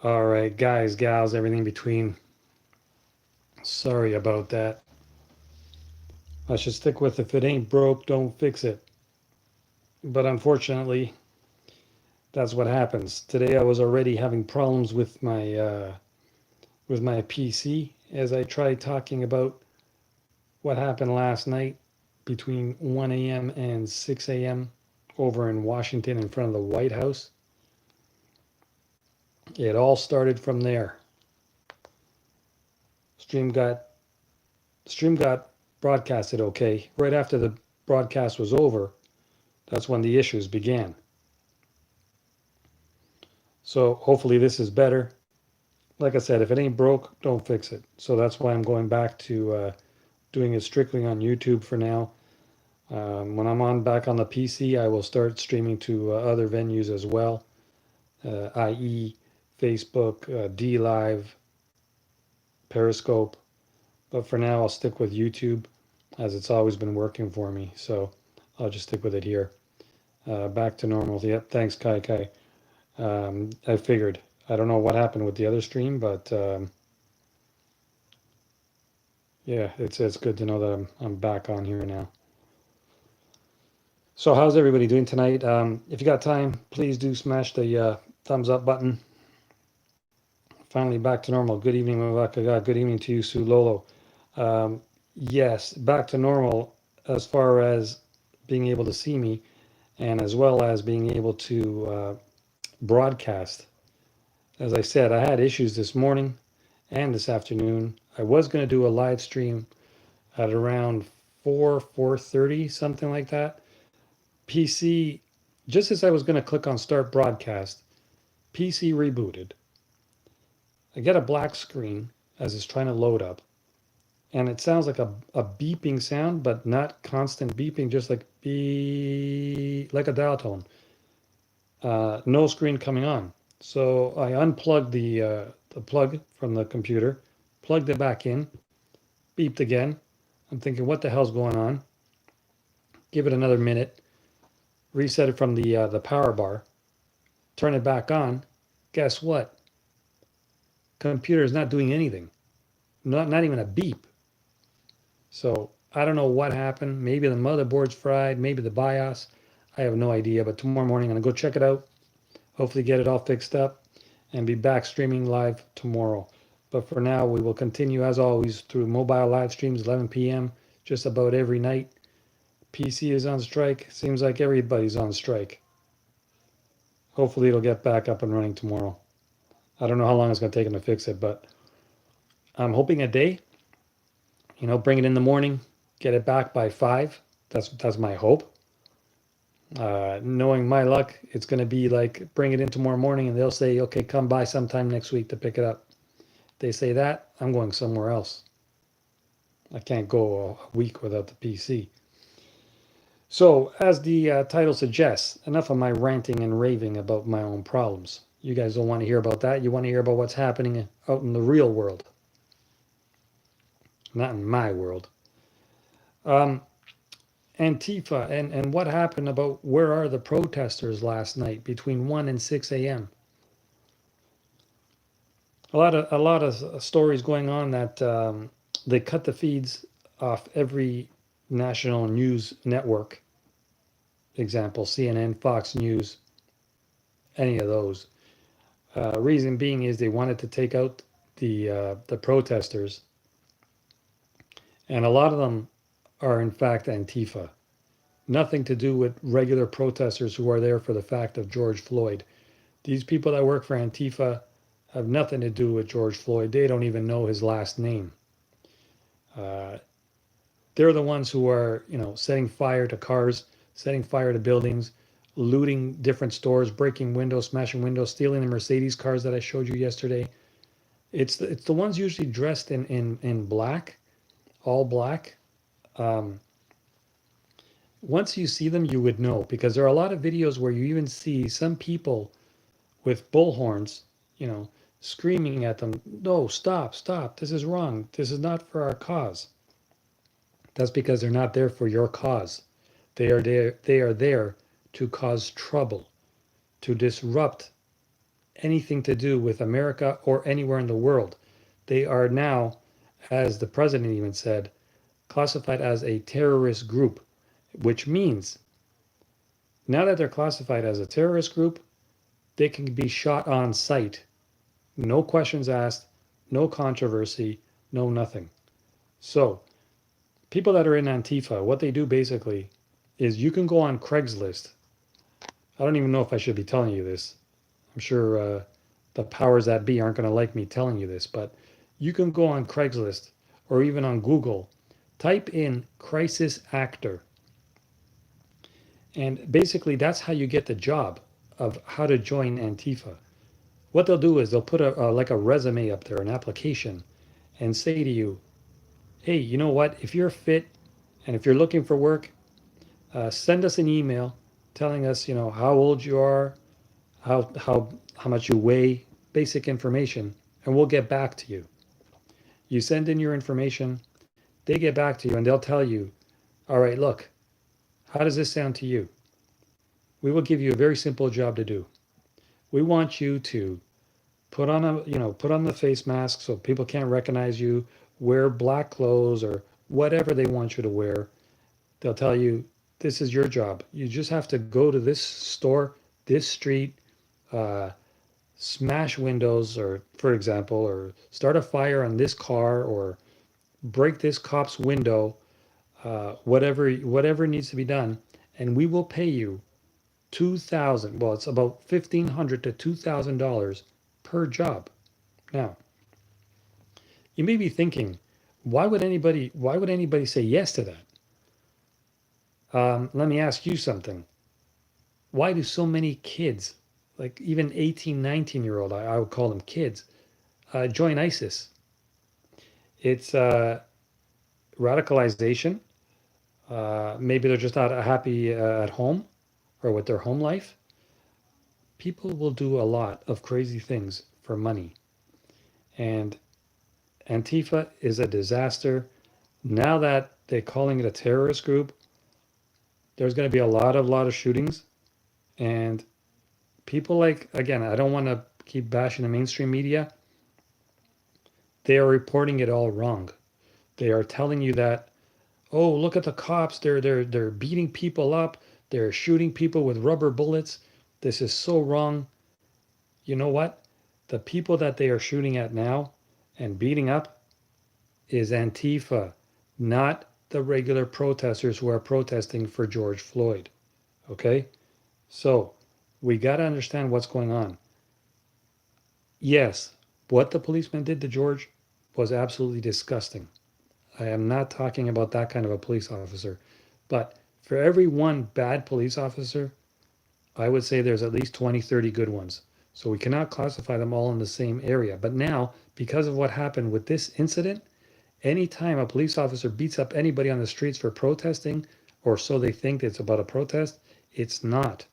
All right, guys, gals, everything between. Sorry about that. I should stick with if it ain't broke, don't fix it. But unfortunately, that's what happens. Today I was already having problems with my PC as I tried talking about what happened last night between 1 a.m. and 6 a.m. over in Washington in front of the White House. It all started from there. Stream got stream got broadcasted okay. Right after the broadcast was over, that's when the issues began. So hopefully this is better. Like I said, if it ain't broke, don't fix it. So that's why I'm going back to doing it strictly on YouTube for now. When I'm on back on the PC, I will start streaming to other venues as well, i.e. Facebook, D Live, Periscope. But for now, I'll stick with YouTube as it's always been working for me. So I'll just stick with it here. Back to normal. Yep, thanks, Kai Kai. I figured. I don't know what happened with the other stream, but yeah, it's good to know that I'm back on here now. So how's everybody doing tonight? If you got time, please do smash the thumbs up button. Finally back to normal. Good evening, Mavaka. Good evening to you, Sue Lolo. Yes, back to normal as far as being able to see me and as well as being able to broadcast. As I said, I had issues this morning and this afternoon. I was going to do a live stream at around 4:30, something like that. PC, just as I was going to click on start broadcast, PC rebooted. I get a black screen as it's trying to load up, and it sounds like a beeping sound, but not constant beeping, just like beep, like a dial tone. No screen coming on. So I unplugged the plug from the computer, plugged it back in, beeped again. I'm thinking, what the hell's going on? Give it another minute, reset it from the power bar, turn it back on. Guess what? Computer is not doing anything. Not even a beep. So I don't know what happened. Maybe the motherboard's fried. Maybe the BIOS. I have no idea. But tomorrow morning I'm gonna go check it out. Hopefully get it all fixed up and be back streaming live tomorrow. But for now, we will continue as always through mobile live streams, 11 p.m. just about every night. PC is on strike. Seems like everybody's on strike. Hopefully it'll get back up and running tomorrow. I don't know how long it's going to take them to fix it, but I'm hoping a day. Bring it in the morning, get it back by 5. That's my hope. Knowing my luck, it's going to be like bring it in tomorrow morning and they'll say, okay, come by sometime next week to pick it up. If they say that, I'm going somewhere else. I can't go a week without the PC. So, as the title suggests, enough of my ranting and raving about my own problems. You guys don't want to hear about that. You want to hear about what's happening out in the real world, not in my world. Antifa and what happened about where are the protesters last night between 1 and 6 a.m. A lot of stories going on that they cut the feeds off every national news network. Example, CNN, Fox News, any of those. Reason being is they wanted to take out the protesters, and a lot of them are in fact Antifa. Nothing to do with regular protesters who are there for the fact of George Floyd. These people that work for Antifa have nothing to do with George Floyd. They don't even know his last name. They're the ones who are, setting fire to cars, setting fire to buildings, looting different stores, breaking windows, smashing windows, stealing the Mercedes cars that I showed you yesterday. It's the ones usually dressed in black, all black. Once you see them, you would know, because there are a lot of videos where you even see some people with bullhorns, screaming at them, no, stop, stop, this is wrong, this is not for our cause. That's because they're not there for your cause. They are there to cause trouble, to disrupt anything to do with America or anywhere in the world. They are now, as the president even said, classified as a terrorist group, which means now that they're classified as a terrorist group, they can be shot on sight. No questions asked, no controversy, no nothing. So, people that are in Antifa, what they do basically is you can go on Craigslist. I don't even know if I should be telling you this. I'm sure the powers that be aren't going to like me telling you this, but you can go on Craigslist or even on Google, type in crisis actor. And basically, that's how you get the job of how to join Antifa. What they'll do is they'll put like a resume up there, an application, and say to you, hey, you know what? If you're fit and if you're looking for work, send us an email telling us, how old you are, how much you weigh, basic information, and we'll get back to you. You send in your information, they get back to you, and they'll tell you, all right, look, how does this sound to you? We will give you a very simple job to do. We want you to put on the face mask so people can't recognize you, wear black clothes or whatever they want you to wear. They'll tell you, this is your job. You just have to go to this store, this street, uh, smash windows, or for example, or start a fire on this car, or break this cop's window, whatever needs to be done, and we will pay you 2,000. Well, it's about $1,500 to $2,000 per job. Now, you may be thinking, why would anybody say yes to that? Let me ask you something. Why do so many kids, like even 18, 19-year-old, I would call them kids, join ISIS? It's radicalization. Maybe they're just not happy at home or with their home life. People will do a lot of crazy things for money. And Antifa is a disaster. Now that they're calling it a terrorist group, there's going to be a lot of shootings. And people again, I don't want to keep bashing the mainstream media. They are reporting it all wrong. They are telling you that, oh, look at the cops. They're beating people up. They're shooting people with rubber bullets. This is so wrong. You know what? The people that they are shooting at now and beating up is Antifa, not the regular protesters who are protesting for George Floyd. Okay? So we got to understand what's going on. Yes, what the policeman did to George was absolutely disgusting. I am not talking about that kind of a police officer. But for every one bad police officer, I would say there's at least 20, 30 good ones. So we cannot classify them all in the same area. But now, because of what happened with this incident, anytime a police officer beats up anybody on the streets for protesting, or so they think it's about a protest, it's not.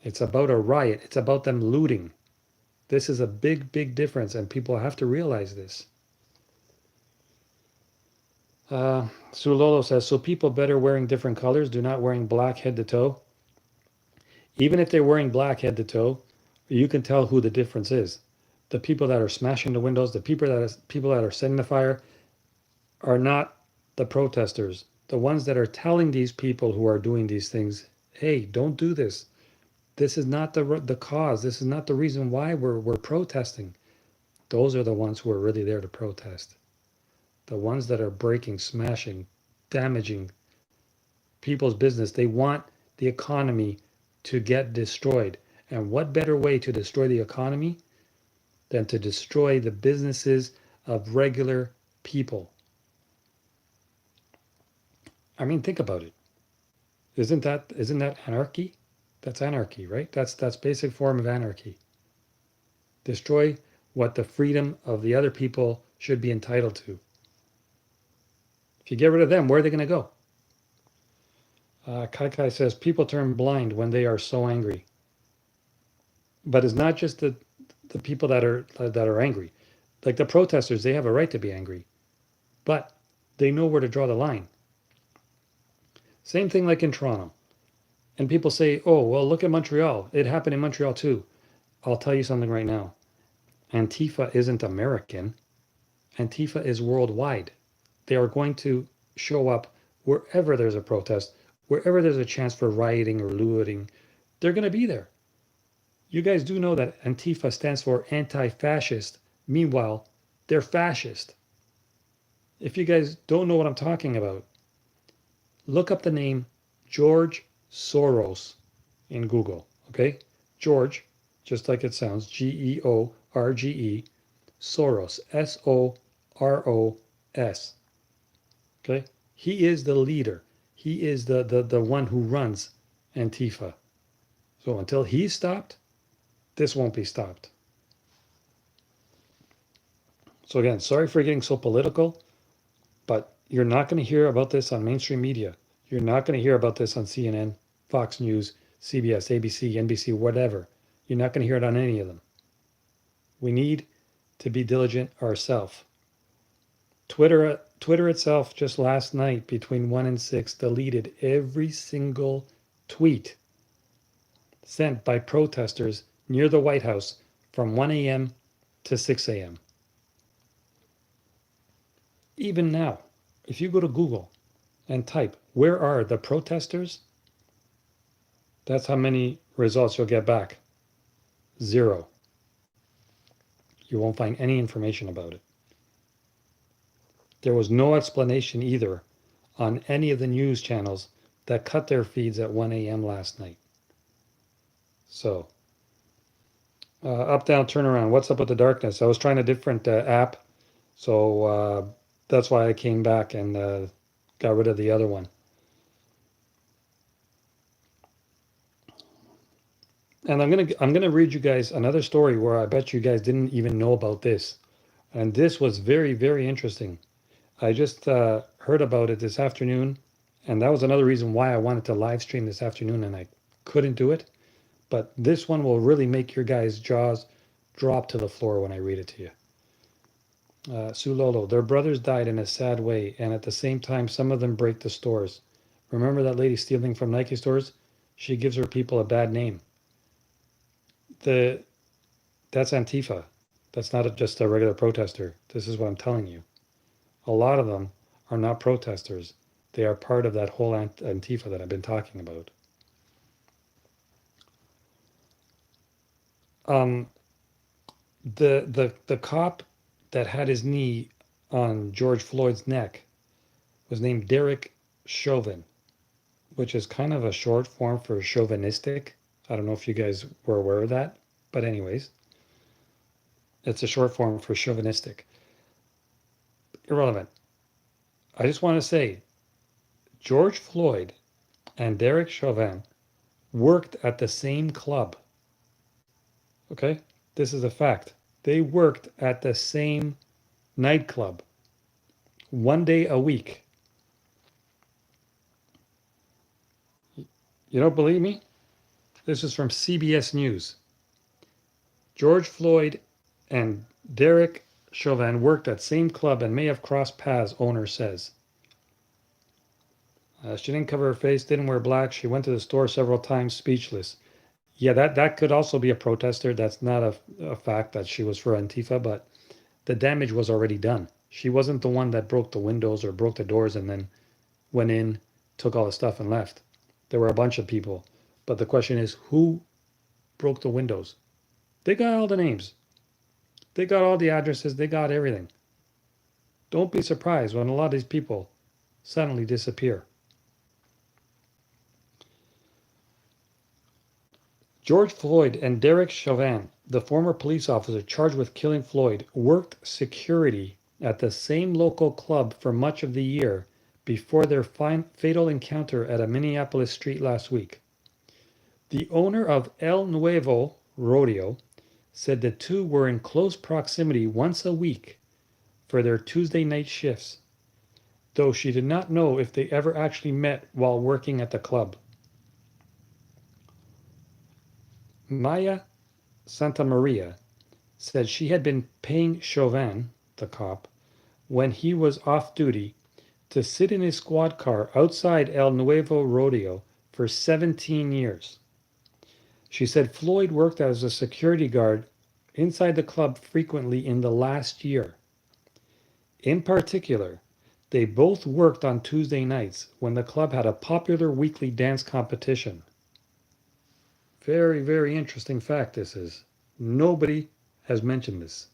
It's about a riot. It's about them looting. This is a big, big difference, and people have to realize this. Sulolo says, so people better wearing different colors, do not wearing black head to toe. Even if they're wearing black head to toe, you can tell who the difference is. The people that are smashing the windows, the people that are setting the fire are not the protesters. The ones that are telling these people who are doing these things, hey, don't do this. This is not the cause. This is not the reason why we're protesting. Those are the ones who are really there to protest. The ones that are breaking, smashing, damaging people's business. They want the economy to get destroyed. And what better way to destroy the economy than to destroy the businesses of regular people? I mean, think about it. Isn't that anarchy? That's anarchy, right? That's basic form of anarchy. Destroy what the freedom of the other people should be entitled to. If you get rid of them, where are they going to go? Kai says, people turn blind when they are so angry. But it's not just the people that are angry. Like the protesters, they have a right to be angry. But they know where to draw the line. Same thing like in Toronto. And people say, oh, well, look at Montreal. It happened in Montreal too. I'll tell you something right now. Antifa isn't American. Antifa is worldwide. They are going to show up wherever there's a protest, wherever there's a chance for rioting or looting. They're going to be there. You guys do know that Antifa stands for anti-fascist. Meanwhile, they're fascist. If you guys don't know what I'm talking about, look up the name George Soros in Google, okay? George, just like it sounds, George, Soros, Soros, okay? He is the leader. He is the one who runs Antifa. So until he's stopped, this won't be stopped. So again, sorry for getting so political, but you're not going to hear about this on mainstream media. You're not going to hear about this on CNN, Fox News, CBS, ABC, NBC, whatever. You're not going to hear it on any of them. We need to be diligent ourselves. Twitter itself just last night between 1 and 6 deleted every single tweet sent by protesters near the White House from 1 a.m. to 6 a.m. Even now, if you go to Google and type, where are the protesters? That's how many results you'll get back. 0. You won't find any information about it. There was no explanation either on any of the news channels that cut their feeds at 1 a.m. last night. So, up, down, turn around. What's up with the darkness? I was trying a different app, so that's why I came back and got rid of the other one. And I'm gonna read you guys another story where I bet you guys didn't even know about this, and this was very, very interesting. I just heard about it this afternoon, and that was another reason why I wanted to live stream this afternoon, and I couldn't do it. But this one will really make your guys' jaws drop to the floor when I read it to you. Sulolo, their brothers died in a sad way, and at the same time, some of them break the stores. Remember that lady stealing from Nike stores? She gives her people a bad name. That's Antifa. That's not just a regular protester. This is what I'm telling you. A lot of them are not protesters. They are part of that whole Antifa that I've been talking about. The cop that had his knee on George Floyd's neck was named Derek Chauvin, which is kind of a short form for chauvinistic. I don't know if you guys were aware of that, but anyways, it's a short form for chauvinistic. Irrelevant. I just want to say, George Floyd and Derek Chauvin worked at the same club. Okay? This is a fact. They worked at the same nightclub 1 day a week. You don't believe me? This is from CBS News. George Floyd and Derek Chauvin worked at same club and may have crossed paths, owner says. She didn't cover her face, didn't wear black. She went to the store several times, speechless. Yeah, that could also be a protester. That's not a fact that she was for Antifa, but the damage was already done. She wasn't the one that broke the windows or broke the doors and then went in, took all the stuff and left. There were a bunch of people. But the question is, who broke the windows? They got all the names. They got all the addresses. They got everything. Don't be surprised when a lot of these people suddenly disappear. George Floyd and Derek Chauvin, the former police officer charged with killing Floyd, worked security at the same local club for much of the year before their fatal encounter at a Minneapolis street last week. The owner of El Nuevo Rodeo said the two were in close proximity once a week for their Tuesday night shifts, though she did not know if they ever actually met while working at the club. Maya Santamaria said she had been paying Chauvin, the cop, when he was off duty to sit in his squad car outside El Nuevo Rodeo for 17 years. She said Floyd worked as a security guard inside the club frequently in the last year. In particular, they both worked on Tuesday nights when the club had a popular weekly dance competition. Very, very interesting fact this is. Nobody has mentioned this.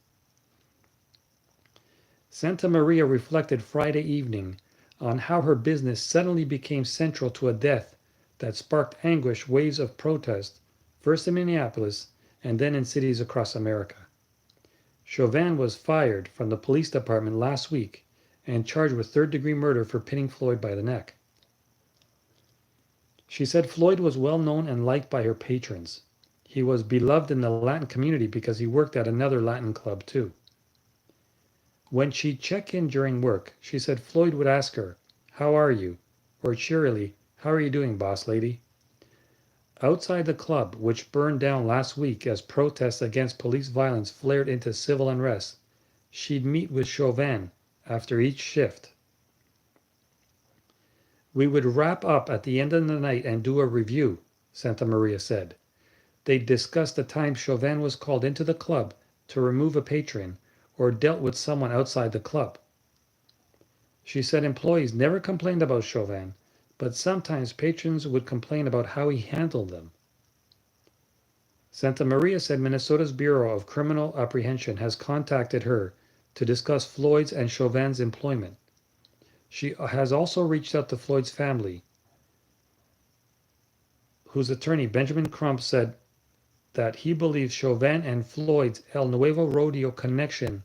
Santa Maria reflected Friday evening on how her business suddenly became central to a death that sparked anguish waves of protest, first in Minneapolis and then in cities across America. Shavon was fired from the police department last week and charged with third-degree murder for pinning Floyd by the neck. She said Floyd was well known and liked by her patrons. He was beloved in the Latin community because he worked at another Latin club too. When she'd check in during work, she said Floyd would ask her, "How are you?" or cheerily, "How are you doing, boss lady?" Outside the club, which burned down last week as protests against police violence flared into civil unrest, she'd meet with Shavon after each shift. "We would wrap up at the end of the night and do a review," Santa Maria said. They'd discuss the time Shavon was called into the club to remove a patron or dealt with someone outside the club. She said employees never complained about Shavon, but sometimes patrons would complain about how he handled them. Santa Maria said Minnesota's Bureau of Criminal Apprehension has contacted her to discuss Floyd's and Shavon's employment. She has also reached out to Floyd's family, whose attorney Benjamin Crump said that he believes Shavon and Floyd's El Nuevo Rodeo connection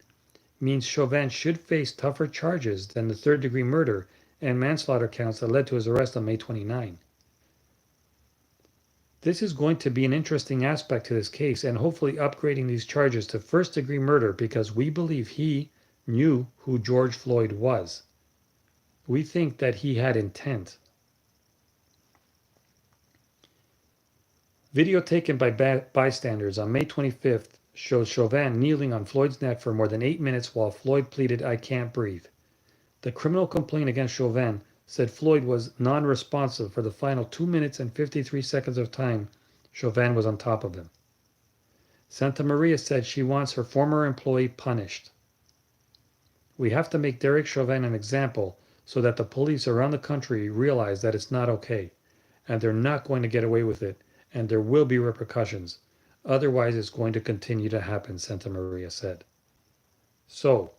means Shavon should face tougher charges than the third-degree murder and manslaughter counts that led to his arrest on May 29. This is going to be an interesting aspect to this case and hopefully upgrading these charges to first-degree murder because we believe he knew who George Floyd was. We think that he had intent. Video taken by bystanders on May 25th shows Shavon kneeling on Floyd's neck for more than 8 minutes while Floyd pleaded, "I can't breathe." The criminal complaint against Shavon said Floyd was non-responsive for the final 2 minutes and 53 seconds of time Shavon was on top of him. Santa Maria said she wants her former employee punished. "We have to make Derek Chauvin an example so that the police around the country realize that it's not okay, and they're not going to get away with it, and there will be repercussions. Otherwise, it's going to continue to happen," Santa Maria said. So,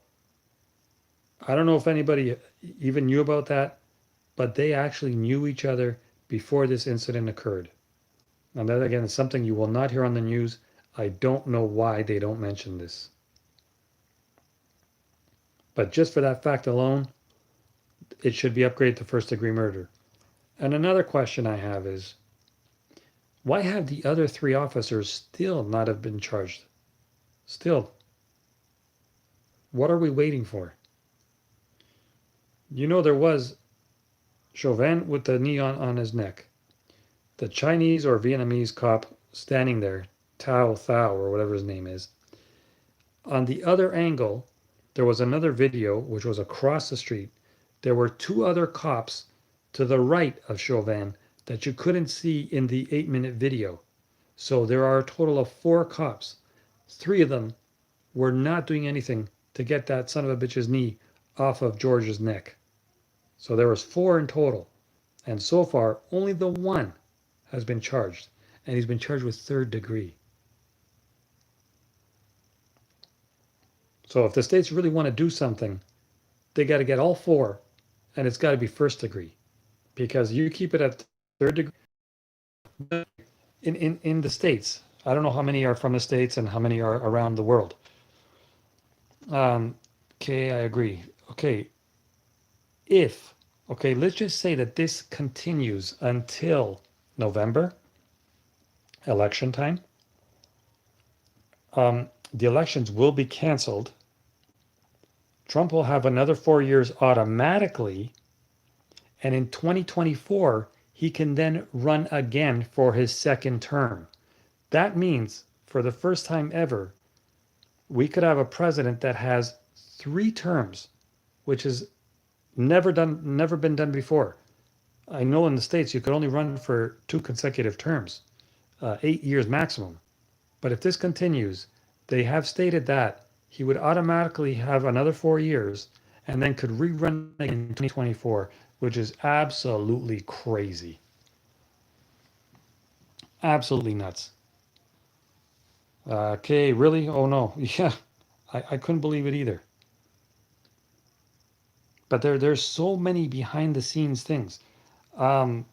I don't know if anybody even knew about that, but they actually knew each other before this incident occurred. And that, again, is something you will not hear on the news. I don't know why they don't mention this. But just for that fact alone, it should be upgraded to first-degree murder. And another question I have is, why have the other 3 officers still not have been charged? Still. What are we waiting for? You know, there was Chauvin with the knee on his neck. The Chinese or Vietnamese cop standing there, Tao Thao or whatever his name is. On the other angle, there was another video which was across the street. There were 2 other cops to the right of Chauvin that you couldn't see in the 8-minute video. So there are a total of 4 cops. 3 of them were not doing anything to get that son of a bitch's knee off of George's neck. So there was 4 in total. And so far, only the 1 has been charged. And he's been charged with 3rd degree. So if the states really want to do something, they got to get all 4, and it's got to be 1st degree. Because you keep it at 3rd degree in the states. I don't know how many are from the states and how many are around the world. Okay, I agree. Okay, let's just say that this continues until November, election time. The elections will be canceled. Trump will have another 4 years automatically. And in 2024, he can then run again for his 2nd term. That means, for the first time ever, we could have a president that has 3 terms, which is never been done before. I know in the States you could only run for 2 consecutive terms. 8 years maximum. But if this continues, they have stated that he would automatically have another 4 years and then could rerun again in 2024, which is absolutely crazy. Absolutely nuts. Okay, really? Oh no. Yeah, I couldn't believe it either. But there's so many behind the scenes things. Um,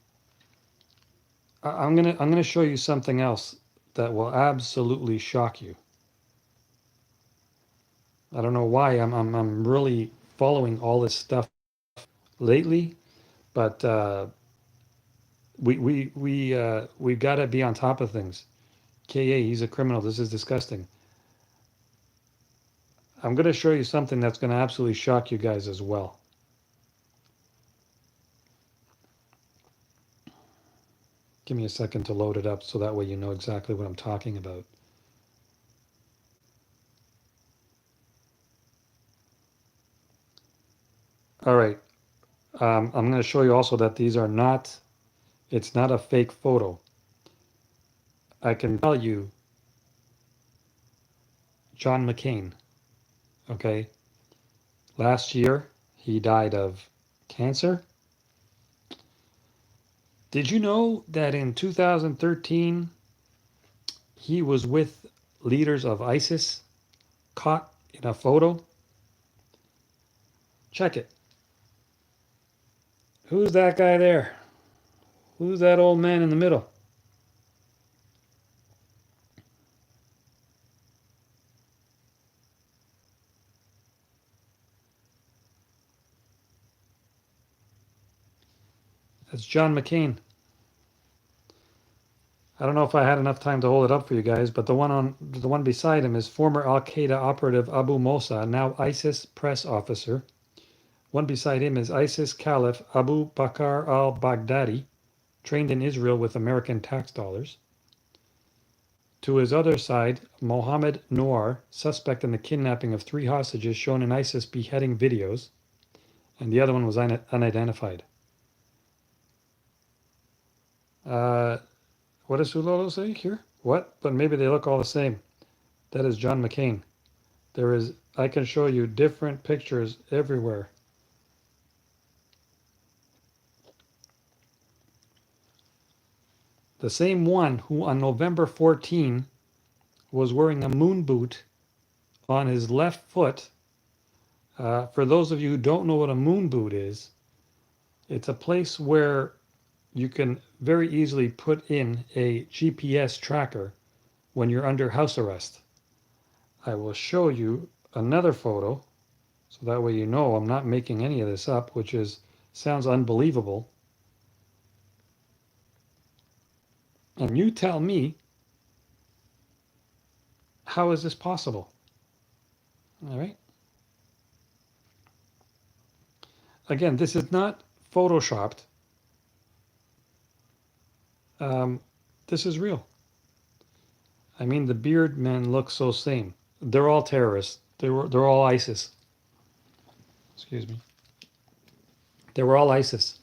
I'm gonna show you something else that will absolutely shock you. I don't know why I'm really following all this stuff lately, but we've got to be on top of things. Ka, he's a criminal. This is disgusting. I'm going to show you something that's going to absolutely shock you guys as well. Give me a second to load it up so that way you know exactly what I'm talking about. All right. I'm going to show you also that these are not, it's not a fake photo. I can tell you, John McCain, okay, last year he died of cancer. Did you know that in 2013 he was with leaders of ISIS caught in a photo? Check it. Who's that guy there? Who's that old man in the middle? That's John McCain. I don't know if I had enough time to hold it up for you guys, but the one beside him is former Al-Qaeda operative Abu Mossa, now ISIS press officer. One beside him is ISIS Caliph Abu Bakr al-Baghdadi, trained in Israel with American tax dollars. To his other side, Mohammed Noor, suspect in the kidnapping of 3 hostages shown in ISIS beheading videos, and the other one was unidentified. What does Sulolo say here? What? But maybe they look all the same. That is John McCain. I can show you different pictures everywhere. The same one who on November 14 was wearing a moon boot on his left foot. For those of you who don't know what a moon boot is, it's a place where you can very easily put in a GPS tracker when you're under house arrest. I will show you another photo so that way you know I'm not making any of this up, which sounds unbelievable. And you tell me, how is this possible? All right. Again, this is not photoshopped. This is real. I mean, the beard men look so same. They're all terrorists. They're all ISIS. Excuse me. They were all ISIS.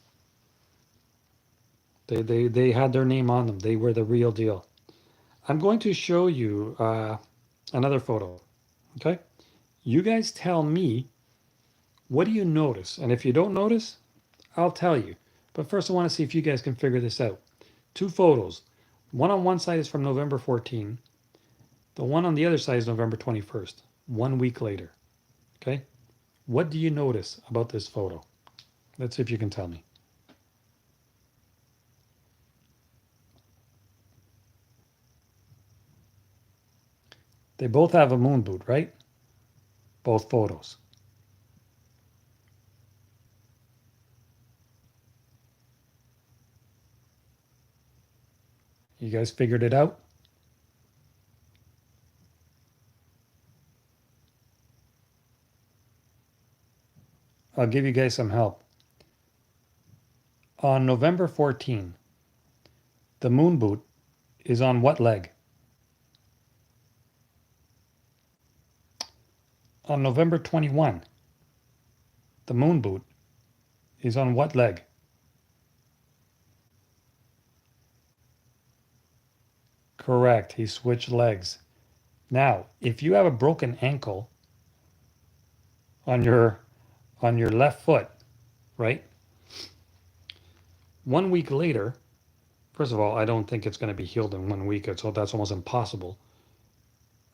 They had their name on them. They were the real deal. I'm going to show you another photo. Okay? You guys tell me, what do you notice? And if you don't notice, I'll tell you. But first I want to see if you guys can figure this out. 2 photos. One on one side is from November 14. The one on the other side is November 21st, 1 week later. Okay? What do you notice about this photo? Let's see if you can tell me. They both have a moon boot, right? Both photos. You guys figured it out? I'll give you guys some help. On November 14, the moon boot is on what leg? On November 21, the moon boot is on what leg? Correct. He switched legs. Now, if you have a broken ankle on your left foot, right? 1 week later, first of all, I don't think it's going to be healed in 1 week, so that's almost impossible.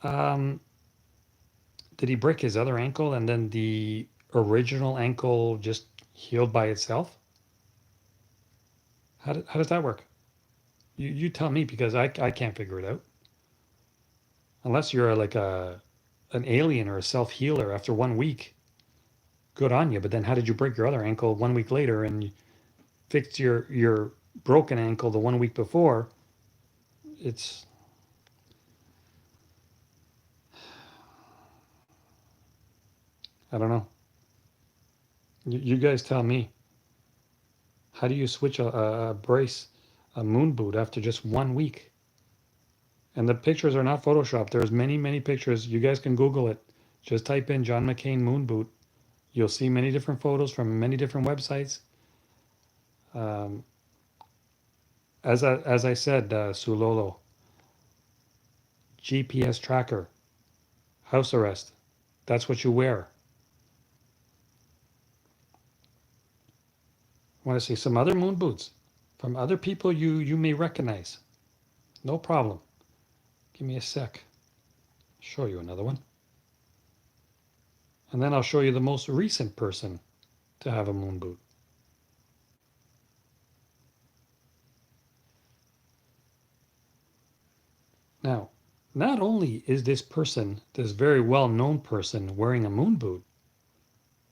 Did he break his other ankle and then the original ankle just healed by itself? How does that work? You tell me, because I can't figure it out. Unless you're like an alien or a self-healer after 1 week. Good on you, but then how did you break your other ankle 1 week later and you fixed your broken ankle the 1 week before? It's I don't know. You guys tell me. How do you switch a brace, a moon boot, after just 1 week? And the pictures are not photoshopped. There's many pictures. You guys can Google it. Just type in John McCain moon boot. You'll see many different photos from many different websites. As I said, Sulolo, GPS tracker, house arrest. That's what you wear. I want to see some other moon boots from other people you may recognize. No problem. Give me a sec. Show you another one. And then I'll show you the most recent person to have a moon boot. Now, not only is this person, this very well-known person, wearing a moon boot,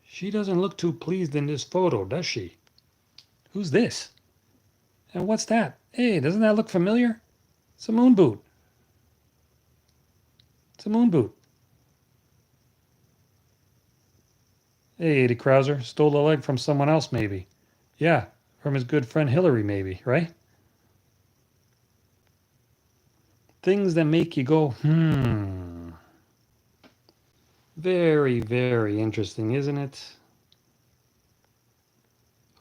she doesn't look too pleased in this photo, does she? Who's this? And what's that? Hey, doesn't that look familiar? It's a moon boot. It's a moon boot. Hey, Eddie Krauser, stole a leg from someone else, maybe. Yeah, from his good friend Hillary, maybe, right? Things that make you go, Very interesting, isn't it?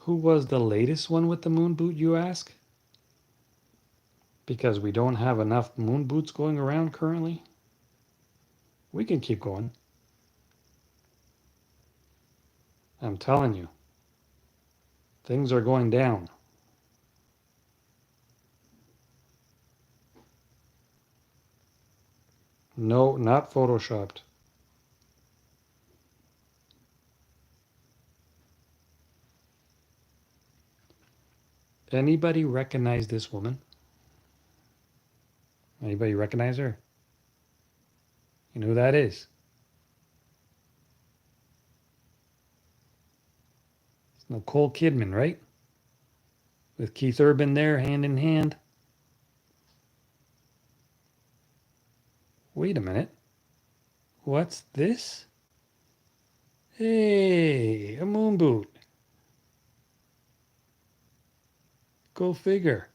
Who was the latest one with the moon boot, you ask? Because we don't have enough moon boots going around currently? We can keep going. I'm telling you, things are going down. No, not photoshopped. Anybody recognize this woman? Anybody recognize her? You know who that is? It's Nicole Kidman, right? With Keith Urban there, hand in hand. Wait a minute. What's this? Hey, a moon boot. Go figure.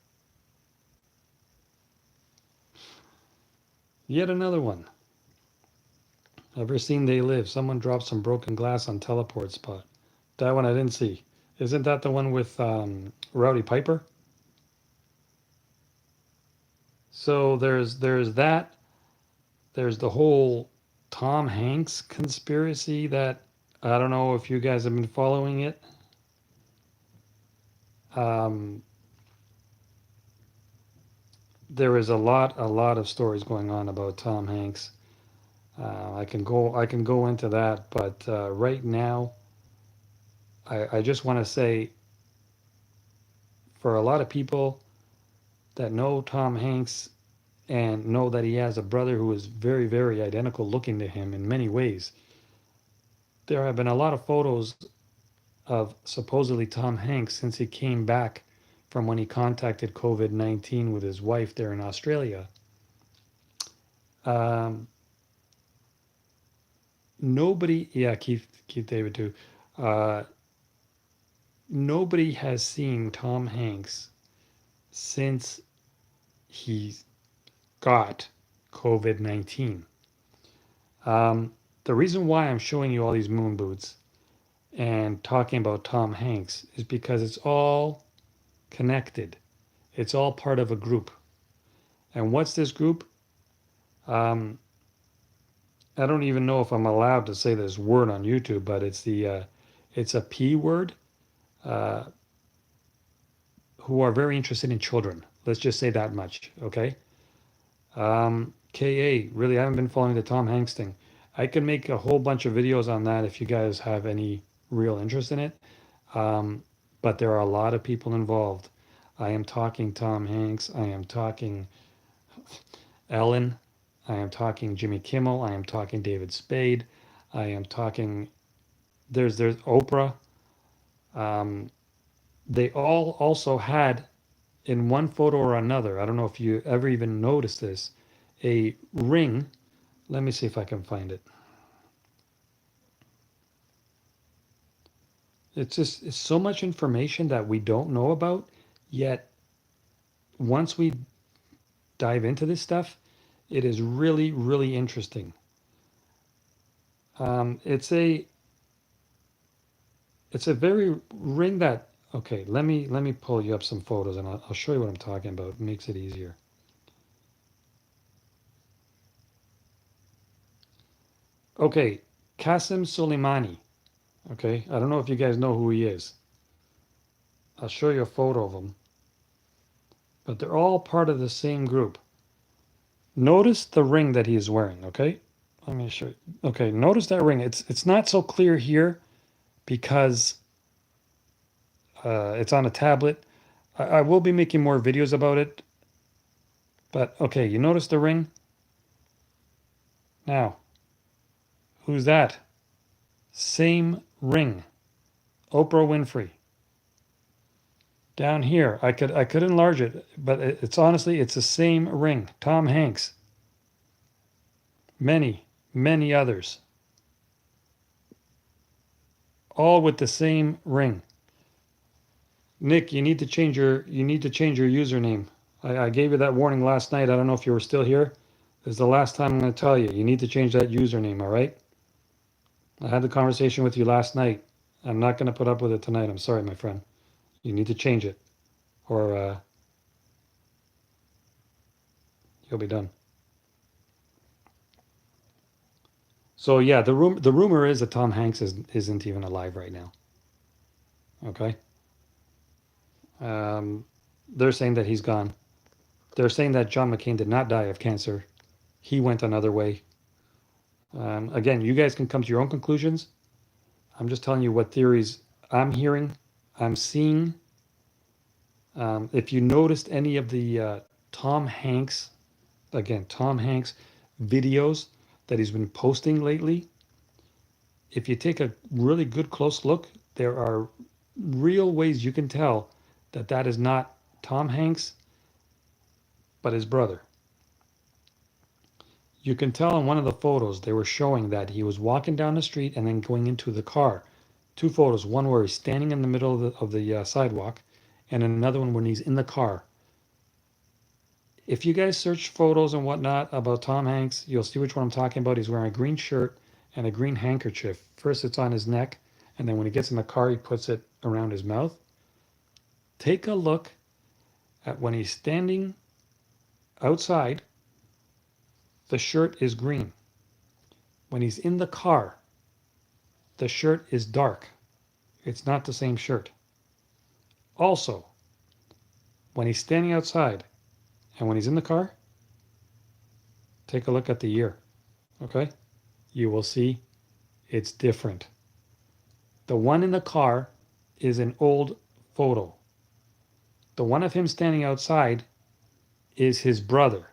Yet another one. Ever seen They Live? Someone dropped some broken glass on teleport spot. That one I didn't see. Isn't that the one with Rowdy Piper? So there's that. There's the whole Tom Hanks conspiracy that I don't know if you guys have been following it. There is a lot of stories going on about Tom Hanks. I can go into that, but right now, I just want to say, for a lot of people that know Tom Hanks and know that he has a brother who is very identical looking to him in many ways, there have been a lot of photos of supposedly Tom Hanks since he came back from when he contacted COVID-19 with his wife there in Australia. Nobody, yeah, Keith David too. Nobody has seen Tom Hanks since he got COVID-19. The reason why I'm showing you all these moon boots and talking about Tom Hanks is because it's all connected. It's all part of a group. And what's this group? I don't even know if I'm allowed to say this word on YouTube, but it's a P word, uh, who are very interested in children. Let's just say that much, okay? KA, really, I haven't been following the Tom Hanks thing. I can make a whole bunch of videos on that if you guys have any real interest in it. Um, but there are a lot of people involved. I am talking Tom Hanks. I am talking Ellen. I am talking Jimmy Kimmel. I am talking David Spade. I am talking. There's Oprah. Um, they all also had in one photo or another. I don't know if you ever even noticed this. A ring. Let me see if I can find it. It's so much information that we don't know about. Yet once we dive into this stuff, it is really, really interesting. It's a very ring that, okay, let me pull you up some photos and I'll show you what I'm talking about. It makes it easier. Okay, Qasem Soleimani. Okay, I don't know if you guys know who he is. I'll show you a photo of him. But they're all part of the same group. Notice the ring that he is wearing, okay? Let me show you. Okay, notice that ring. It's not so clear here because it's on a tablet. I will be making more videos about it. But okay, you notice the ring? Now, who's that? Same ring. Oprah Winfrey. Down here, I could enlarge it, but it's honestly it's the same ring. Tom Hanks. Many, many others. All with the same ring. Nick, you need to change your username. I gave you that warning last night. I don't know if you were still here. This is the last time I'm going to tell you. You need to change that username, all right? I had the conversation with you last night. I'm not going to put up with it tonight. I'm sorry, my friend. You need to change it, or you'll be done. So yeah, the rumor is that Tom Hanks isn't even alive right now. Okay, they're saying that he's gone. They're saying that John McCain did not die of cancer. He went another way. Again, you guys can come to your own conclusions. I'm just telling you what theories I'm hearing, I'm seeing. If you noticed any of the Tom Hanks, again, Tom Hanks videos that he's been posting lately, if you take a really good close look, there are real ways you can tell that that is not Tom Hanks, but his brother. You can tell in one of the photos they were showing that he was walking down the street and then going into the car. Two photos, one where he's standing in the middle of the sidewalk, and another one when he's in the car. If you guys search photos and whatnot about Tom Hanks, you'll see which one I'm talking about. He's wearing a green shirt and a green handkerchief. First it's on his neck, and then when he gets in the car, he puts it around his mouth. Take a look at when he's standing outside, the shirt is green. When he's in the car, the shirt is dark. It's not the same shirt. Also, when he's standing outside and when he's in the car, take a look at the year. Okay? You will see it's different. The one in the car is an old photo. The one of him standing outside is his brother.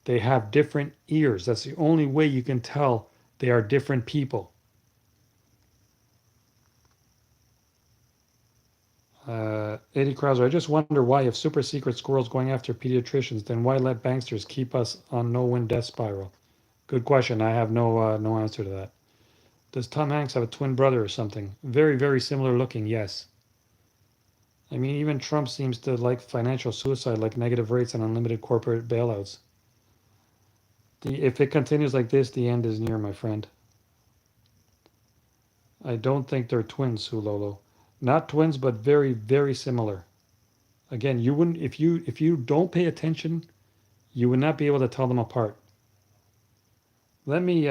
They have different ears. That's the only way you can tell they are different people. Eddie Krauser, I just wonder why, if super secret squirrels going after pediatricians, then why let banksters keep us on no-win death spiral? Good question. I have no answer to that. Does Tom Hanks have a twin brother or something? Very, very similar looking, yes. I mean, even Trump seems to like financial suicide, like negative rates and unlimited corporate bailouts. If it continues like this, the end is near, my friend. I don't think they're twins, Sulolo. Not twins, but very, very similar. Again, you wouldn't if you don't pay attention you would not be able to tell them apart. Let me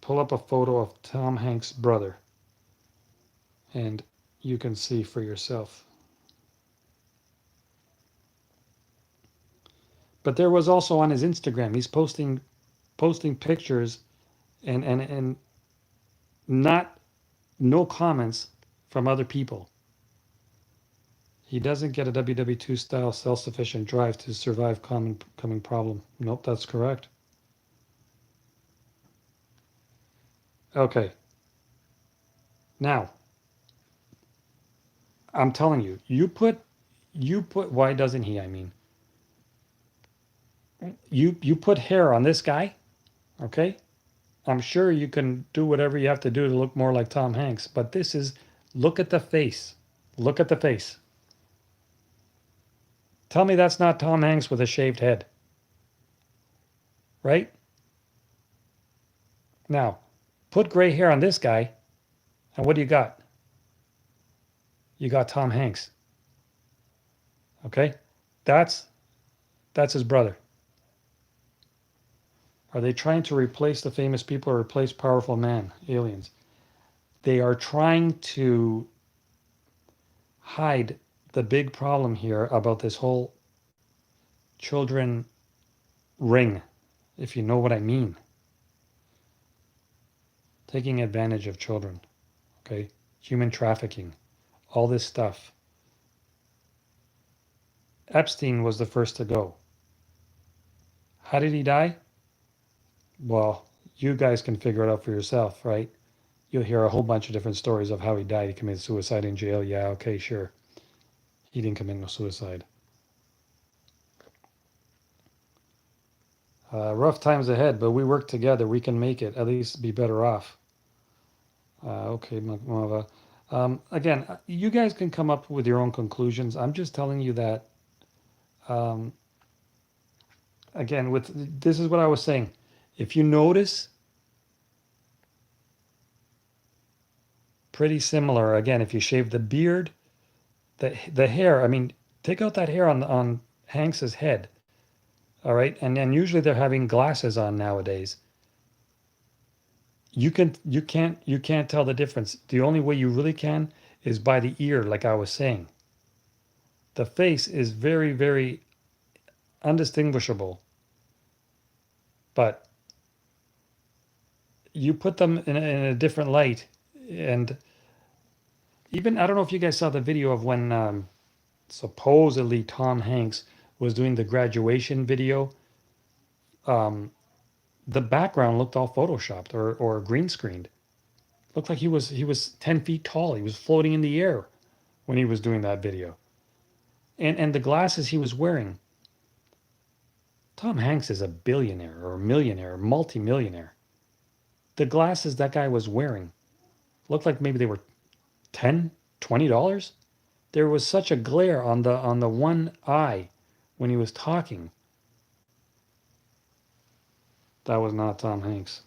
pull up a photo of Tom Hanks' brother, and you can see for yourself. But there was also on his Instagram, he's posting pictures and not no comments from other people. He doesn't get a WW2 style self-sufficient drive to survive coming problem. Nope, that's correct. Okay. Now, I'm telling you, you put why doesn't he, I mean, you put hair on this guy, okay? I'm sure you can do whatever you have to do to look more like Tom Hanks, but this is, look at the face. Look at the face. Tell me that's not Tom Hanks with a shaved head. Right? Now, put gray hair on this guy, and what do you got? You got Tom Hanks. Okay? That's his brother. Are they trying to replace the famous people or replace powerful man, aliens? They are trying to hide the big problem here about this whole children ring, if you know what I mean. Taking advantage of children, okay? Human trafficking, all this stuff. Epstein was the first to go. How did he die? Well, you guys can figure it out for yourself, right? You'll hear a whole bunch of different stories of how he died. He committed suicide in jail. Yeah, okay, sure. He didn't commit no suicide. Rough times ahead, but we work together. We can make it. At least be better off. Okay, Mava. Again, you guys can come up with your own conclusions. I'm just telling you that, again, this is what I was saying. If you notice, pretty similar. Again, if you shave the beard, the hair, I mean, take out that hair on Hanks's head. All right, and usually they're having glasses on nowadays. You can't tell the difference. The only way you really can is by the ear, like I was saying. The face is very, very undistinguishable. But you put them in a different light, and even, I don't know if you guys saw the video of when supposedly Tom Hanks was doing the graduation video. The background looked all photoshopped or green screened. Looked like he was 10 feet tall. He was floating in the air when he was doing that video. And the glasses he was wearing. Tom Hanks is a billionaire or a millionaire, multi-millionaire. The glasses that guy was wearing looked like maybe they were $10, $20. There was such a glare on the one eye when he was talking. That was not Tom Hanks.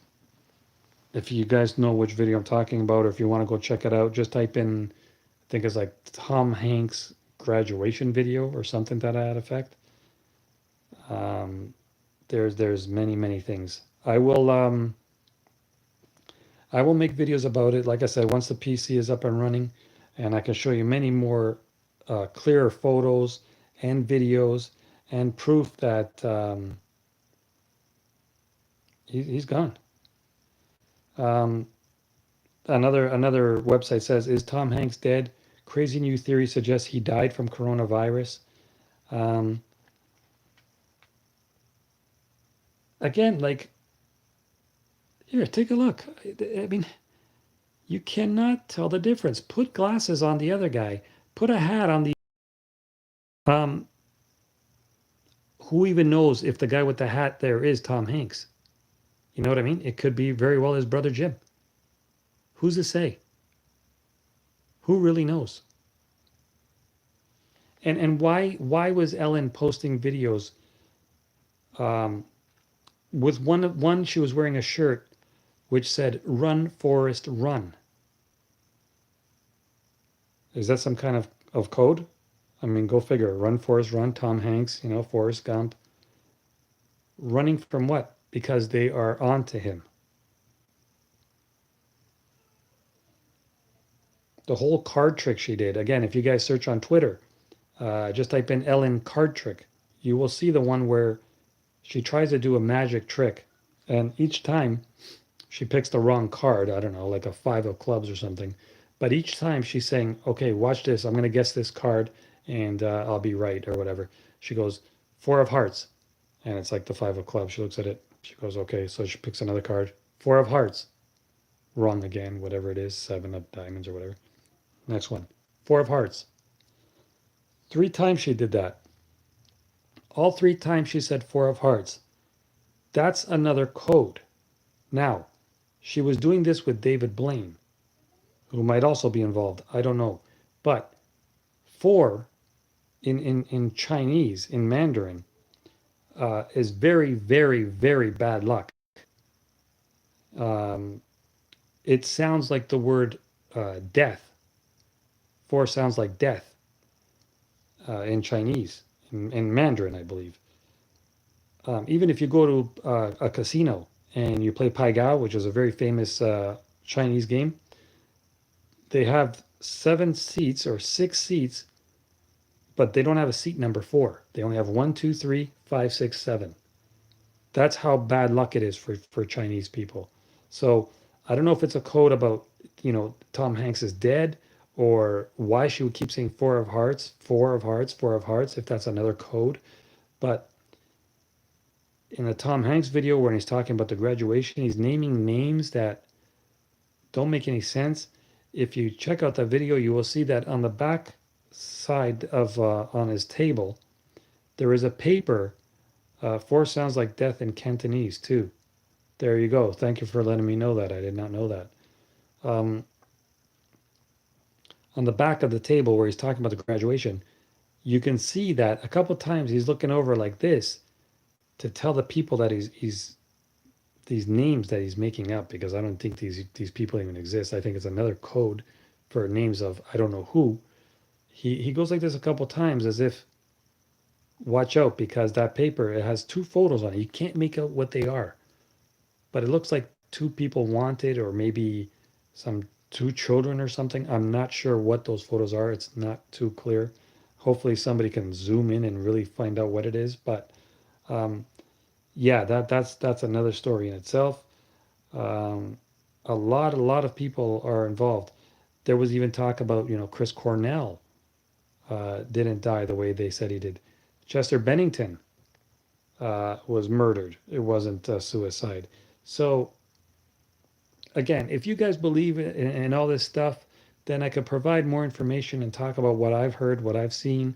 If you guys know which video I'm talking about, or if you want to go check it out, just type in, I think it's like Tom Hanks graduation video or something to that effect. There's many things. I will make videos about it. Like I said, once the PC is up and running, and I can show you many more clearer photos and videos and proof that he's gone. Another website says, is Tom Hanks dead? Crazy new theory suggests he died from coronavirus. Again, like, here, take a look. I mean, you cannot tell the difference. Put glasses on the other guy. Put a hat on the... who even knows if the guy with the hat there is Tom Hanks? You know what I mean? It could be very well his brother Jim. Who's to say? Who really knows? And why was Ellen posting videos? With one she was wearing a shirt which said "Run, Forrest, Run." Is that some kind of code? I mean, go figure. Run, Forrest, Run. Tom Hanks, Forrest Gump. Running from what? Because they are on to him. The whole card trick she did. Again, if you guys search on Twitter, just type in Ellen card trick. You will see the one where she tries to do a magic trick. And each time she picks the wrong card. I don't know, like a 5 of clubs or something. But each time she's saying, okay, watch this. I'm going to guess this card and I'll be right or whatever. She goes, 4 of hearts. And it's like the 5 of clubs. She looks at it. She goes, okay. So she picks another card. 4 of hearts. Wrong again, whatever it is. 7 of diamonds or whatever. Next one. 4 of hearts. 3 times she did that. All 3 times she said 4 of hearts. That's another code. Now, she was doing this with David Blaine, who might also be involved. I don't know. But 4 in Chinese, in Mandarin, is very, very, very bad luck. Um, it sounds like the word death. 4 sounds like death in Chinese, in Mandarin, I believe. Even if you go to a casino and you play Pai Gao, which is a very famous Chinese game, they have 7 seats or 6 seats, but they don't have a seat number 4. They only have 1, 2, 3, 5, 6, 7. That's how bad luck it is for Chinese people. So I don't know if it's a code about, Tom Hanks is dead, or why she would keep saying 4 of hearts, 4 of hearts, 4 of hearts, if that's another code. But in the Tom Hanks video when he's talking about the graduation, he's naming names that don't make any sense. If you check out that video, you will see that on the back side of on his table, there is a paper. 4 sounds like death in Cantonese too. There you go. Thank you for letting me know that. I did not know that. Um, on the back of the table where he's talking about the graduation, you can see that a couple times he's looking over like this to tell the people that he's these names that he's making up, because I don't think these people even exist. I think it's another code for names of I don't know who. He goes like this a couple times as if, watch out, because that paper, it has 2 photos on it. You can't make out what they are, but it looks like 2 people wanted, or maybe some 2 children or something. I'm not sure what those photos are. It's not too clear. Hopefully somebody can zoom in and really find out what it is. But yeah, that's another story in itself. Um, a lot of people are involved. There was even talk about, Chris Cornell didn't die the way they said he did. Chester Bennington was murdered. It wasn't suicide. So again, if you guys believe in all this stuff, then I could provide more information and talk about what I've heard, what I've seen,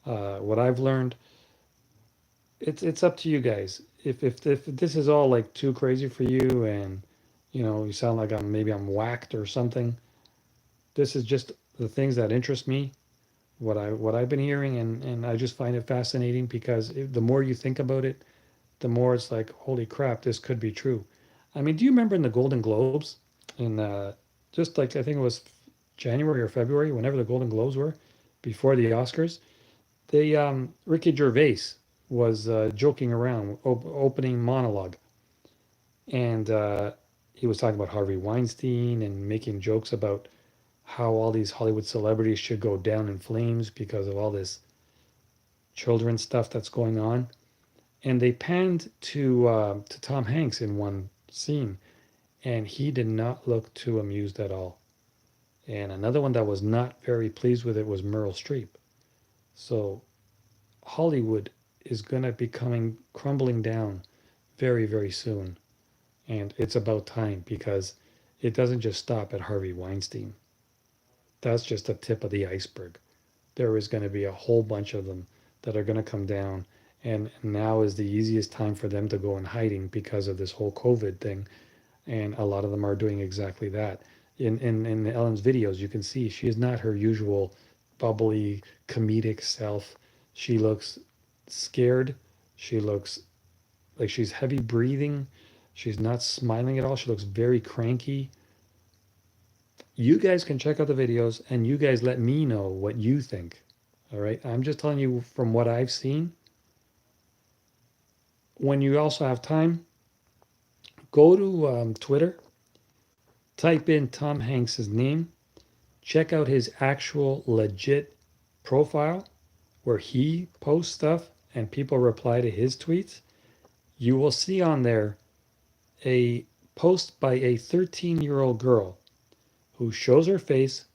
what I've learned. It's up to you guys. If this is all like too crazy for you, and you sound like I'm whacked or something, this is just the things that interest me, what I've been hearing, and I just find it fascinating, because the more you think about it, the more it's like, holy crap, this could be true. I mean, do you remember in the Golden Globes, in just like I think it was January or February, whenever the Golden Globes were, before the Oscars, they Ricky Gervais was joking around, opening monologue, and he was talking about Harvey Weinstein and making jokes about how all these Hollywood celebrities should go down in flames because of all this children stuff that's going on. And they panned to Tom Hanks in one scene, and he did not look too amused at all. And another one that was not very pleased with it was Meryl Streep. So Hollywood is going to be crumbling down very, very soon. And it's about time, because it doesn't just stop at Harvey Weinstein. That's just the tip of the iceberg. There is going to be a whole bunch of them that are going to come down. And now is the easiest time for them to go in hiding because of this whole COVID thing. And a lot of them are doing exactly that. In Ellen's videos, you can see she is not her usual bubbly, comedic self. She looks scared. She looks like she's heavy breathing. She's not smiling at all. She looks very cranky. You guys can check out the videos and you guys let me know what you think. All right. I'm just telling you from what I've seen. when you also have time, go to Twitter, type in Tom Hanks's name, check out his actual legit profile where he posts stuff and people reply to his tweets. You will see on there a post by a 13-year-old girl who shows her face,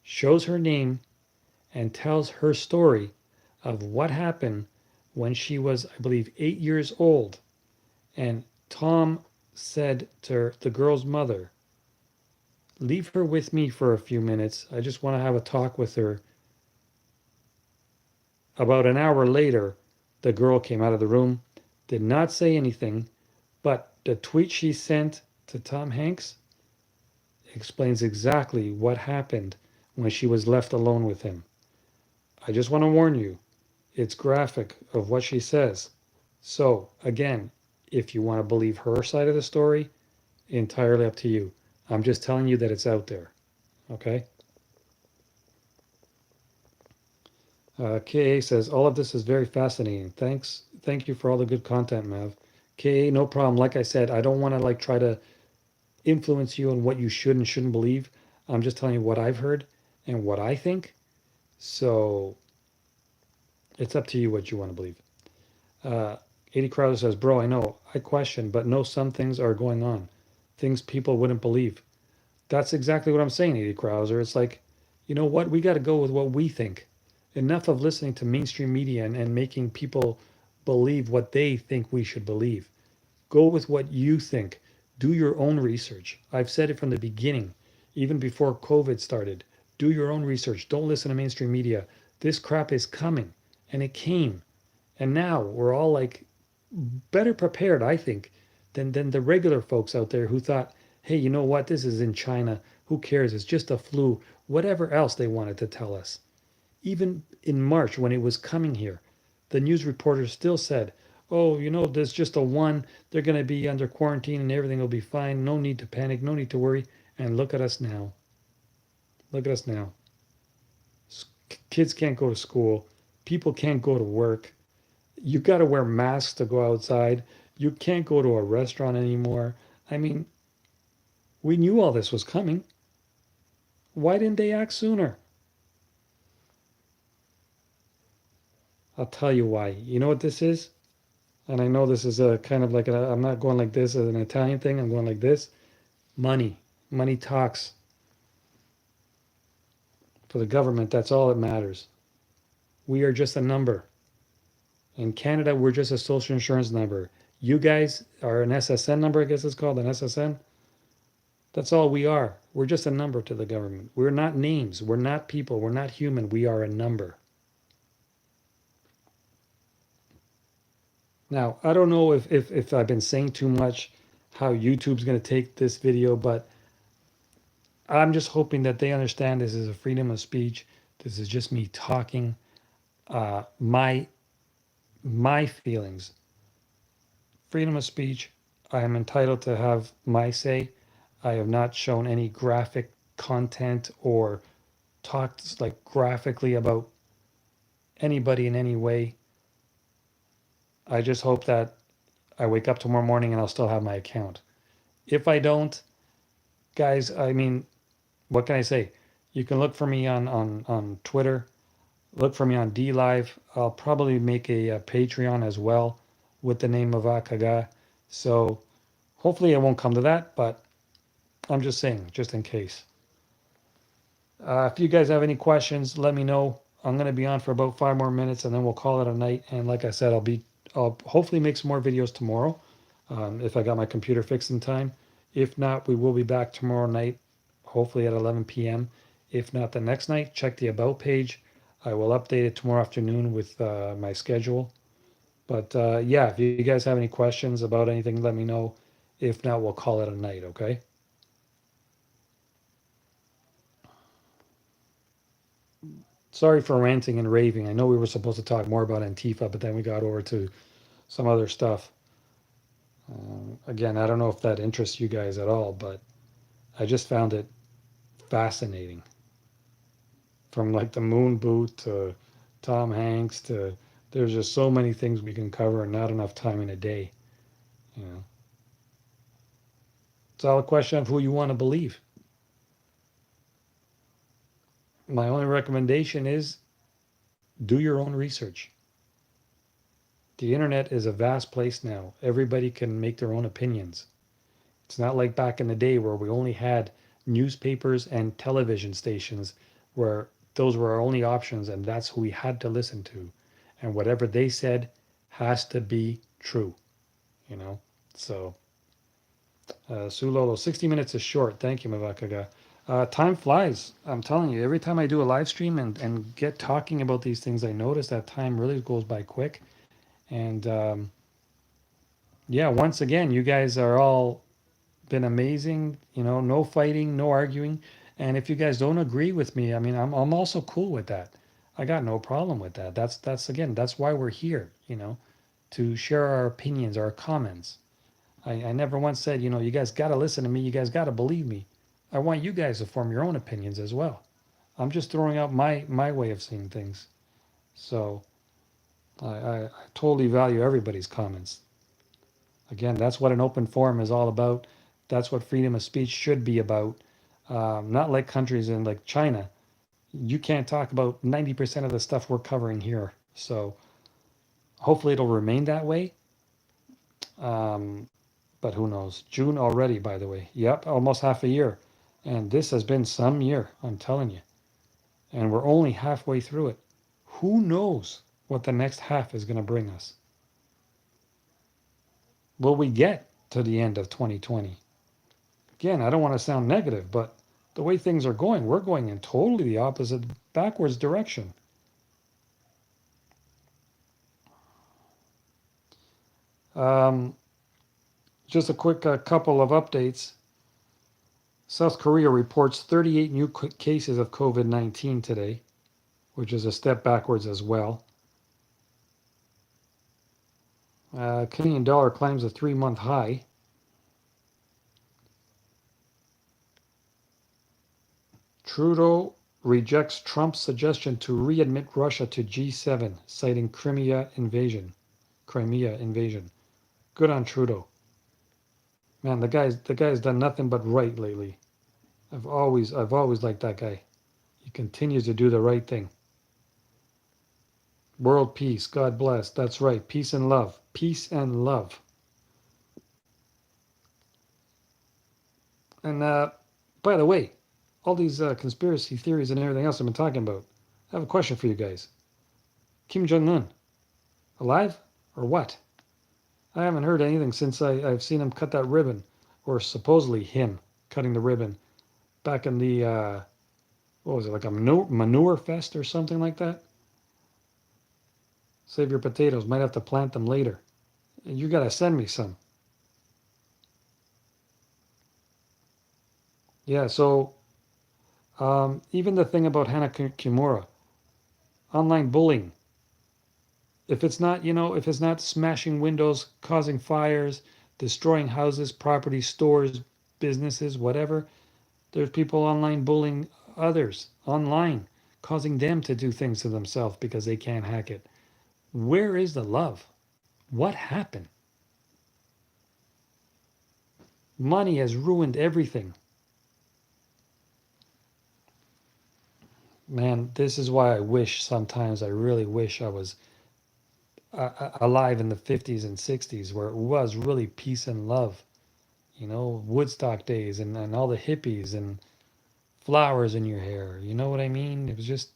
shows her name, and tells her story of what happened when she was, I believe, 8 years old. And Tom said to the girl's mother, leave her with me for a few minutes. I just want to have a talk with her. About an hour later, the girl came out of the room, did not say anything, but the tweet she sent to Tom Hanks explains exactly what happened when she was left alone with him. I just want to warn you, it's graphic of what she says. So, again, if you want to believe her side of the story, entirely up to you. I'm just telling you that it's out there. Okay? KA says, all of this is very fascinating. Thank you for all the good content, Mav. KA, no problem. Like I said, I don't want to like try to influence you on what you should and shouldn't believe. I'm just telling you what I've heard and what I think. So it's up to you what you want to believe. 80 Crowder says, bro, I know, I question, but know some things are going on. Things people wouldn't believe. That's exactly what I'm saying, 80 Crowder. It's like, you know what? We got to go with what we think. Enough of listening to mainstream media and making people believe what they think we should believe. Go with what you think. Do your own research. I've said it from the beginning, even before COVID started. Do your own research. Don't listen to mainstream media. This crap is coming, and it came. And now we're all like better prepared, I think, than the regular folks out there who thought, hey, you know what? This is in China. Who cares? It's just a flu. Whatever else they wanted to tell us. Even in March, when it was coming here, the news reporters still said, oh, you know, there's just a one. They're going to be under quarantine and everything will be fine. No need to panic. No need to worry. And look at us now. Look at us now. Kids can't go to school. People can't go to work. You got to wear masks to go outside. You can't go to a restaurant anymore. I mean, we knew all this was coming. Why didn't they act sooner? I'll tell you why. You know what this is? And I know this is a kind of like, I'm not going like this as an Italian thing. I'm going like this. Money. Money talks. For the government, that's all that matters. We are just a number. In Canada, we're just a social insurance number. You guys are an SSN number, I guess it's called, an SSN. That's all we are. We're just a number to the government. We're not names. We're not people. We're not human. We are a number. Now, I don't know if I've been saying too much, how YouTube's going to take this video, but I'm just hoping that they understand this is a freedom of speech. This is just me talking my feelings. Freedom of speech. I am entitled to have my say. I have not shown any graphic content or talked like graphically about anybody in any way. I just hope that I wake up tomorrow morning and I'll still have my account. If I don't, guys, I mean, what can I say? You can look for me on Twitter. Look for me on DLive. I'll probably make a Patreon as well with the name of Akaga. So hopefully it won't come to that, but I'm just saying, just in case. If you guys have any questions, let me know. I'm going to be on for about 5 more minutes and then we'll call it a night. And like I said, I'll hopefully make some more videos tomorrow if I got my computer fixed in time. If not, we will be back tomorrow night, hopefully at 11 p.m. If not the next night, check the About page. I will update it tomorrow afternoon with my schedule. But yeah, if you guys have any questions about anything, let me know. If not, we'll call it a night, okay? Sorry for ranting and raving. I know we were supposed to talk more about Antifa, but then we got over to some other stuff. Again, I don't know if that interests you guys at all, but I just found it fascinating. From like the moon boot to Tom Hanks to There's just so many things we can cover and not enough time in a day. You know, it's all a question of who you want to believe. My only recommendation is do your own research. The internet is a vast place now. Everybody can make their own opinions. It's not like back in the day where we only had newspapers and television stations where those were our only options and that's who we had to listen to. And whatever they said has to be true, you know? So, Sulolo, 60 minutes is short. Thank you, Mavakaga. Time flies. I'm telling you, every time I do a live stream and get talking about these things, I notice that time really goes by quick. And yeah, once again, you guys are all been amazing. You know, no fighting, no arguing. And if you guys don't agree with me, I mean, I'm also cool with that. I got no problem with that. That's again, that's why we're here. You know, to share our opinions, our comments. I never once said, you know, you guys got to listen to me. You guys got to believe me. I want you guys to form your own opinions as well. I'm just throwing out my way of seeing things. So I totally value everybody's comments. Again, that's what an open forum is all about. That's what freedom of speech should be about. Not like countries in like China. You can't talk about 90% of the stuff we're covering here. So hopefully it'll remain that way. Um, but who knows? June already, by the way. Yep, almost half a year. And this has been some year, I'm telling you. And we're only halfway through it. Who knows what the next half is going to bring us? Will we get to the end of 2020? Again, I don't want to sound negative, but the way things are going, we're going in totally the opposite, backwards direction. Um, just a quick couple of updates. South Korea reports 38 new cases of COVID-19 today, which is a step backwards as well. Canadian dollar climbs a 3-month high. Trudeau rejects Trump's suggestion to readmit Russia to G7, citing Crimea invasion. Good on Trudeau. Man, the guy's done nothing but right lately. I've always liked that guy. He continues to do the right thing. World peace, God bless. That's right. Peace and love. Peace and love. And by the way, all these conspiracy theories and everything else I've been talking about, I have a question for you guys. Kim Jong-un, alive or what? I haven't heard anything since I've seen him cut that ribbon, or supposedly him cutting the ribbon back in the, what was it, like a manure fest or something like that? Save your potatoes, might have to plant them later. You got to send me some. Yeah, so even the thing about Hana Kimura, online bullying, if it's not, you know, if it's not smashing windows, causing fires, destroying houses, property, stores, businesses, whatever, there's people online bullying others online, causing them to do things to themselves because they can't hack it. Where is the love? What happened? Money has ruined everything. Man, this is why I wish sometimes, I really wish I was alive in the 50s and 60s where it was really peace and love. You know, Woodstock days and all the hippies and flowers in your hair. You know what I mean? It was just,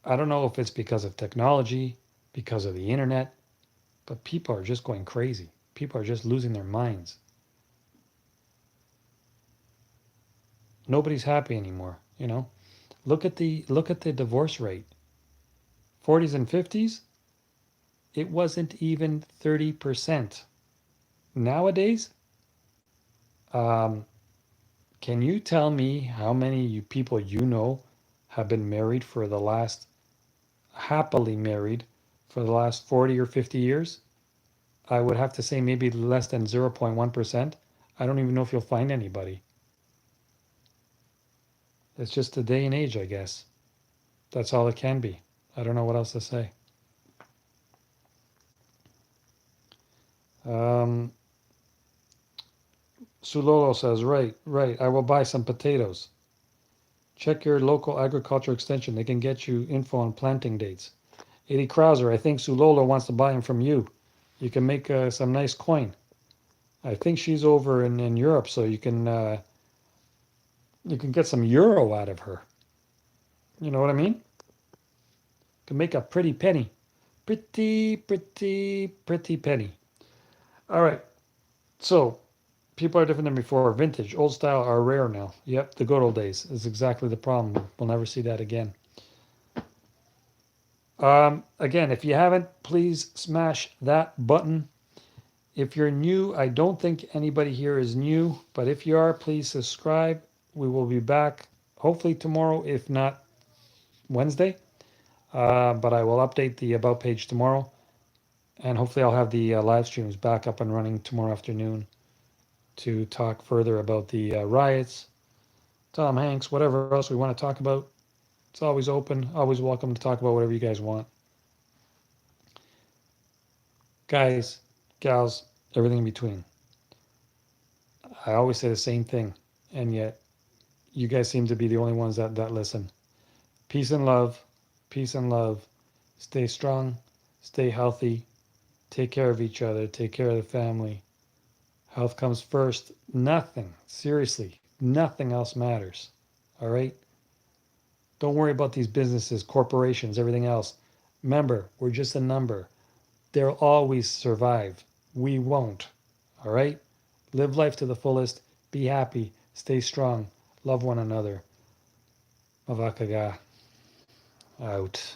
I don't know if it's because of technology, because of the internet, but people are just going crazy. People are just losing their minds. Nobody's happy anymore, you know? Look at the divorce rate. 40s and 50s, it wasn't even 30%. Nowadays, um, can you tell me how many people you know have been married for the last, happily married for the last 40 or 50 years? I would have to say maybe less than 0.1%. I don't even know if you'll find anybody. It's just the day and age, I guess. That's all it can be. I don't know what else to say. Sulolo says, right. I will buy some potatoes. Check your local agriculture extension. They can get you info on planting dates. Eddie Krauser, I think Sulolo wants to buy them from you. You can make some nice coin. I think she's over in Europe, so you can get some euro out of her. You know what I mean? You can make a pretty penny. Pretty penny. All right. So people are different than before. Vintage, old style are rare now. Yep, the good old days is exactly the problem. We'll never see that again. Again, if you haven't, please smash that button. If you're new, I don't think anybody here is new, but if you are, please subscribe. We will be back hopefully tomorrow, if not Wednesday. But I will update the About page tomorrow. And hopefully I'll have the live streams back up and running tomorrow afternoon to talk further about the riots, Tom Hanks, whatever else we want to talk about. It's always open, always welcome to talk about whatever you guys want. Guys, gals, everything in between. I always say the same thing, and yet you guys seem to be the only ones that listen. Peace and love. Peace and love. Stay strong. Stay healthy. Take care of each other. Take care of the family. Health comes first. Nothing, seriously, nothing else matters. All right? Don't worry about these businesses, corporations, everything else. Remember, we're just a number. They'll always survive. We won't. All right? Live life to the fullest. Be happy. Stay strong. Love one another. Mavakaga. Out.